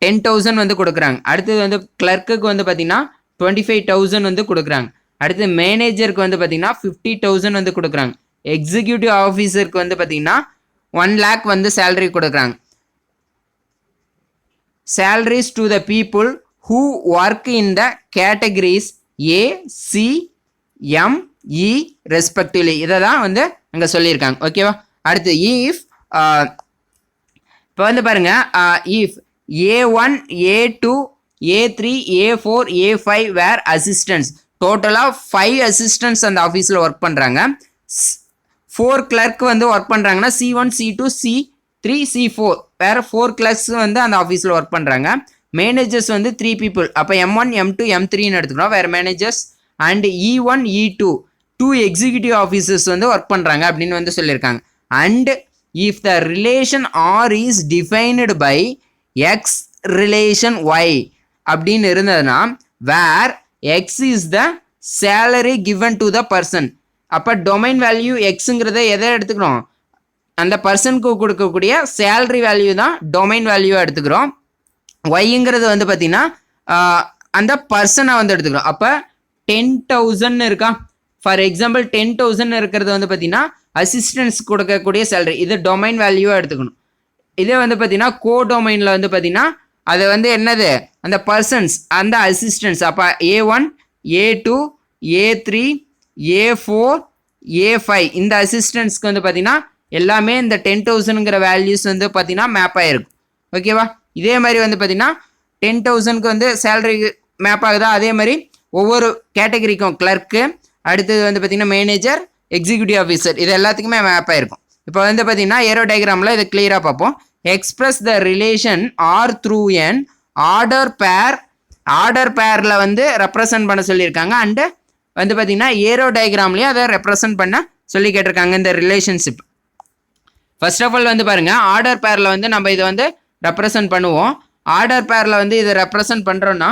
10,000 வந்து கொடுக்குறாங்க. அடுத்தது வந்து கிளர்க்குக்கு வந்து பார்த்தீங்கன்னா 25,000 வந்து கொடுக்குறாங்க. அடுத்து மேனேஜருக்கு வந்து பார்த்தீங்கன்னா 50,000 வந்து கொடுக்குறாங்க. எக்ஸிக்யூட்டிவ் ஆஃபீஸருக்கு வந்து பார்த்தீங்கன்னா 1 lakh வந்து சேலரி கொடுக்குறாங்க. salaries to the people who work in the categories A, C, M, E respectively. இதை தான் வந்து அங்கே சொல்லியிருக்காங்க. ஓகேவா? அடுத்து if இப்போ வந்து பாருங்க if A1, A2, A3, A4, A5 were assistants. டோட்டலாக 5 assistants அந்த ஆஃபீஸில் ஒர்க் பண்ணுறாங்க. 4 clerk வந்து ஒர்க் பண்ணுறாங்கன்னா C1, C2, C3, C4 வேறு 4 clerks வந்து அந்த ஆஃபீஸில் ஒர்க் பண்ணுறாங்க. மேனேஜர்ஸ் வந்து 3 people. அப்போ M1, M2, M3ன்னு எடுத்துக்கிறோம். வேறு managers and E1, E2 2 executive officers வந்து ஒர்க் பண்ணுறாங்க அப்படின்னு வந்து சொல்லியிருக்காங்க. And if the relation R is defined by X relation Y அப்படின்னு இருந்ததுன்னா where X is the salary given to the person. அப்போ டொமைன் வேல்யூ எக்ஸுங்கிறத எதை எடுத்துக்கிறோம்? அந்த பர்சனுக்கு கொடுக்கக்கூடிய சேலரி வேல்யூ தான் டொமைன் வேல்யூவாக எடுத்துக்கிறோம். ஒய்ங்கிறது வந்து பார்த்தீங்கன்னா அந்த பர்சனை வந்து எடுத்துக்கிறோம். அப்போ 10,000 இருக்கா, ஃபார் எக்ஸாம்பிள் 10,000 இருக்கிறது வந்து பார்த்தீங்கன்னா அசிஸ்டன்ஸ் கொடுக்கக்கூடிய சேலரி, இது டொமைன் வேல்யூவாக எடுத்துக்கணும். இதே வந்து பார்த்தீங்கன்னா கோ டொமைனில் வந்து பார்த்தீங்கன்னா அது வந்து என்னது, அந்த பர்சன்ஸ் அந்த அசிஸ்டன்ஸ். அப்போ A1, A2, A3, A4, A5 இந்த அசிஸ்டன்ஸ்க்கு வந்து பார்த்தீங்கன்னா எல்லாமே இந்த 10,000ங்கிற வேல்யூஸ் வந்து பார்த்தீங்கன்னா மேப் ஆகிருக்கும். ஓகேவா? இதே மாதிரி வந்து பார்த்தீங்கன்னா 10,000க்கு வந்து சேலரி மேப் ஆகுதா, அதே மாதிரி ஒவ்வொரு கேட்டகரிக்கும் கிளர்க்கு, அடுத்தது வந்து பார்த்தீங்கன்னா மேனேஜர், எக்ஸிக்யூட்டிவ் ஆஃபீஸர், இது எல்லாத்துக்குமே மேப் ஆகிருக்கும். இப்போ வந்து பார்த்தீங்கன்னா ஏரோ டயக்ராமில் இதை கிளியராக பார்ப்போம். Express the relation R through an order பேரில் வந்து ரெப்ரசன்ட் பண்ண சொல்லியிருக்காங்க. அண்டு வந்து பார்த்தீங்கன்னா ஏரோ டயக்ராம்லேயும் அதை ரெப்ரசன்ட் பண்ண சொல்லி கேட்டிருக்காங்க இந்த ரிலேஷன்ஷிப். ஃபர்ஸ்ட் ஆஃப் ஆல் வந்து பாருங்கள், ஆர்டர் பேரில் வந்து நம்ம இதை வந்து ரெப்ரசன்ட் பண்ணுவோம். ஆர்டர் பேரில் வந்து இதை ரெப்ரசன்ட் பண்ணுறோன்னா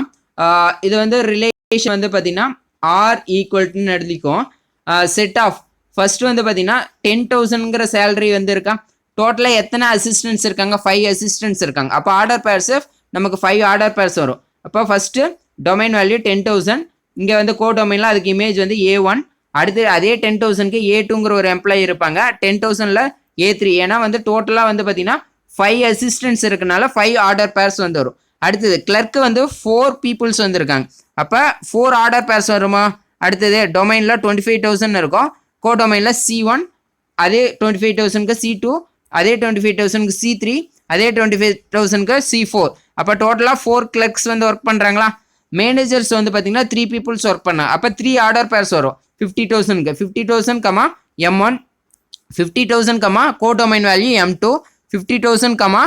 இது வந்து ரிலேஷன் வந்து பார்த்தீங்கன்னா ஆர் ஈக்குவல்ட்டுன்னு எழுதிக்கும். செட் ஆஃப் ஃபர்ஸ்ட் வந்து பார்த்தீங்கன்னா 10,000ங்கிற சேலரி வந்து இருக்கா, டோட்டலாக எத்தனை அசிஸ்டன்ஸ் இருக்காங்க, 5 அசிஸ்டன்ஸ் இருக்காங்க. அப்போ ஆர்டர் பேர்ஸ் நமக்கு 5 ஆர்டர் பேர்ஸ் வரும். அப்போ ஃபஸ்ட்டு டொமைன் வேல்யூ 10,000, இங்கே வந்து கோ டொமைனில் அதுக்கு இமேஜ் வந்து A1, அடுத்து அதே 10,000க்கு A2ங்கிற ஒரு எம்ப்ளாயி இருப்பாங்க, 10,000ல் A3, ஏன்னா வந்து டோட்டலாக வந்து பார்த்தீங்கன்னா 5 அசிஸ்டன்ஸ் இருக்கனால 5 ஆர்டர் பேர்ஸ் வந்து வரும். அடுத்தது கிளர்க்கு வந்து 4 பீப்புள்ஸ் வந்து இருக்காங்க, அப்போ 4 ஆர்டர் பேர்ஸ் வருமா. அடுத்தது டொமைனில் 25,000 இருக்கும், கோ டொமைனில் C1, அதே 25,000க்கு C2, அதே 25,000க்கு C3, அதே 25,000க்கு C4. அப்போ டோட்டலாக 4 கிளர்க்ஸ் வந்து ஒர்க் பண்ணுறாங்களா. மேனேஜர்ஸ் வந்து பார்த்தீங்கன்னா 3 பீப்புள்ஸ் ஒர்க் பண்ணாங்க, அப்போ 3 ஆர்டர் பேர்ஸ் வரும். 50,000க்கு 50,000 கமா M1, 50,000 கமா கோ டொமைன் வேல்யூ M2, 50,000 கமா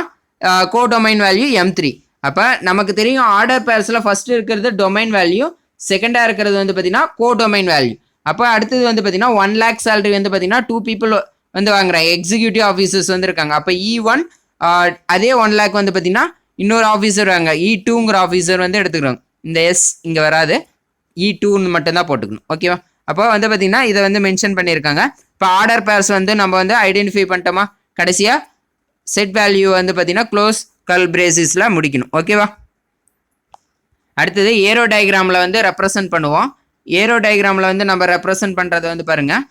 கோ டொமைன் வேல்யூ M3. அப்போ நமக்கு தெரியும் ஆர்டர் பேர்ஸில் ஃபஸ்ட்டு இருக்கிறது டொமைன் வேல்யூ, செகண்டாக இருக்கிறது வந்து பார்த்தீங்கன்னா கோ டொமைன் வேல்யூ. அப்போ அடுத்தது வந்து பார்த்தீங்கன்னா 1 lakh சேலரி வந்து பார்த்தீங்கன்னா 2 people வந்து வாங்குறாங்க, எக்ஸிக்யூட்டிவ் ஆஃபீஸர்ஸ் வந்து இருக்காங்க. அப்போ E1 அதே 1 lakh வந்து பார்த்தீங்கன்னா இன்னொரு ஆஃபீஸர் வாங்க, E2ங்கிற ஆஃபீஸர் வந்து எடுத்துக்கிறோங்க. இந்த எஸ் இங்கே வராது, E2ன்னு மட்டும்தான் போட்டுக்கணும். ஓகேவா? அப்போ வந்து பார்த்தீங்கன்னா இதை வந்து மென்ஷன் பண்ணியிருக்காங்க. இப்போ ஆர்டர் பேர்ஸ் வந்து நம்ம வந்து ஐடென்டிஃபை பண்ணிட்டோமா, கடைசியாக செட் வேல்யூ வந்து பார்த்தீங்கன்னா க்ளோஸ் கல் பிரேசிஸில் முடிக்கணும். ஓகேவா? அடுத்தது ஏரோ டயக்ராமில் வந்து ரெப்ரசன்ட் பண்ணுவோம். ஏரோ டயக்ராமில் வந்து நம்ம ரெப்ரசன்ட் பண்ணுறது வந்து பாருங்கள்,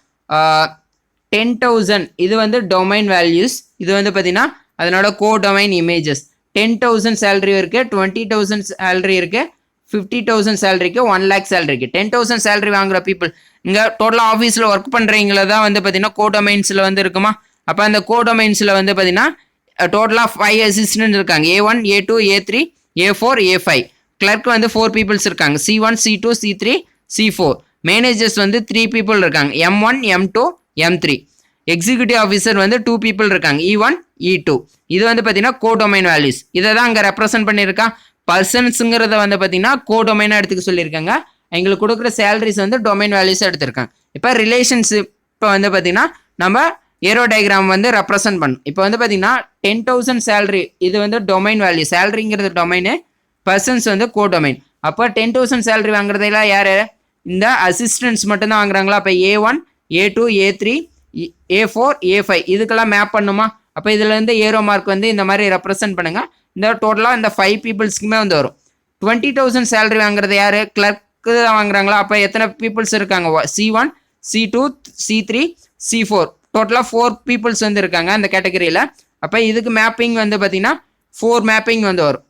10,000 இது வந்து டொமைன் வேல்யூஸ், இது வந்து பார்த்தீங்கன்னா அதனோட கோ டொமைன் இமேஜஸ். 10,000 சேலரி இருக்குது, 20,000 சேலரி இருக்குது, 50,000 சேலரிக்கு, 1 lakh சேலரிக்கு. 10,000 சேலரி வாங்குற பீப்புள் இங்கே டோட்டலாக ஆஃபீஸில் ஒர்க் பண்ணுறீங்கள தான் வந்து பார்த்தீங்கன்னா கோ டொமைன்ஸில் வந்து இருக்குமா. அப்போ அந்த கோ டொமைன்ஸில் வந்து பார்த்தீங்கன்னா டோட்டலாக 5 அசிஸ்டன்ட் இருக்காங்க, A1, A2, A3, A4, A5. Clerk வந்து 4 பீப்புள்ஸ் இருக்காங்க, C1, C2, C3, C4. Managers வந்து 3 people இருக்காங்க, M1, M2, M3. Executive officer வந்து 2 people இருக்காங்க, E1, E2. இது வந்து பார்த்தீங்கன்னா கோ டொமைன் வேல்யூஸ், இதை தான் அங்கே ரெப்ரசன்ட் பண்ணியிருக்கா. பர்சன்ஸுங்கிறத வந்து பார்த்தீங்கன்னா கோ டொமைனாக எடுத்துக்க சொல்லியிருக்காங்க, எங்களுக்கு கொடுக்குற சேலரிஸ் வந்து டொமைன் வேல்யூஸாக எடுத்திருக்காங்க. இப்போ ரிலேஷன்ஷிப் இப்போ வந்து பார்த்தீங்கன்னா நம்ம ஏரோ டயக்ராம் வந்து ரெப்ரசன்ட் பண்ணும். இப்போ வந்து பார்த்தீங்கன்னா 10,000 சேலரி இது வந்து டொமைன் வேல்யூ, சேலரிங்கிறது டொமைனு, பர்சன்ஸ் வந்து கோ டொமைன். அப்போ 10,000 சேலரி வாங்குறதெல்லாம் யார், இந்த அசிஸ்டன்ஸ் மட்டும்தான் வாங்குறாங்களா. அப்போ A1, A2, A3, A4, A5 இதுக்கெல்லாம் மேப் பண்ணுமா. அப்போ இதுலேருந்து ஏரோ மார்க் வந்து இந்த மாதிரி ரெப்ரசன்ட் பண்ணுங்கள். இந்த டோட்டலாக இந்த 5 பீப்புள்ஸ்க்குமே வந்து வரும். 20,000 சேலரி வாங்குறது யார், கிளர்க் ஒர்க்கு தான் வாங்குறாங்களா, அப்போ எத்தனை பீப்புள்ஸ் இருக்காங்க, C1 C2 C3 C4 டோட்டலாக 4 பீப்புள்ஸ் வந்து இருக்காங்க அந்த கேட்டகரியில். அப்போ இதுக்கு மேப்பிங் வந்து பார்த்தீங்கன்னா 4 மேப்பிங் வந்து வரும்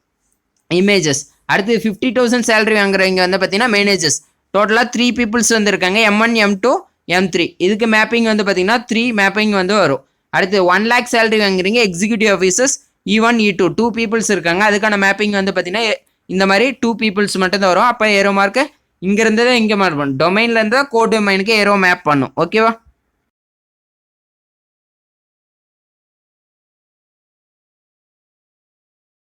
இமேஜஸ். அடுத்து 50,000 சேலரி வாங்குறவங்க வந்து பார்த்தீங்கன்னா மேனேஜர்ஸ் டோட்டலாக 3 பீப்புள்ஸ் வந்து இருக்காங்க, M1 M2 M3. இதுக்கு மேப்பிங் வந்து பார்த்தீங்கன்னா 3 மேப்பிங் வந்து வரும். அடுத்து 1 lakh சேலரி வாங்குறீங்க executive officers E1 E2 2 peoples இருக்காங்க, அதுக்கான மேப்பிங் வந்து பார்த்தீங்கன்னா இந்த மாதிரி 2 பீப்புள்ஸ் மட்டும் தான் வரும். அப்போ ஏரோ மார்க்கு இங்கேருந்து தான் இங்கே மார்க் பண்ணும், டொமைன்லேருந்து தான் கோட் டொமைனுக்கு ஏரோ மேப் பண்ணும். ஓகேவா?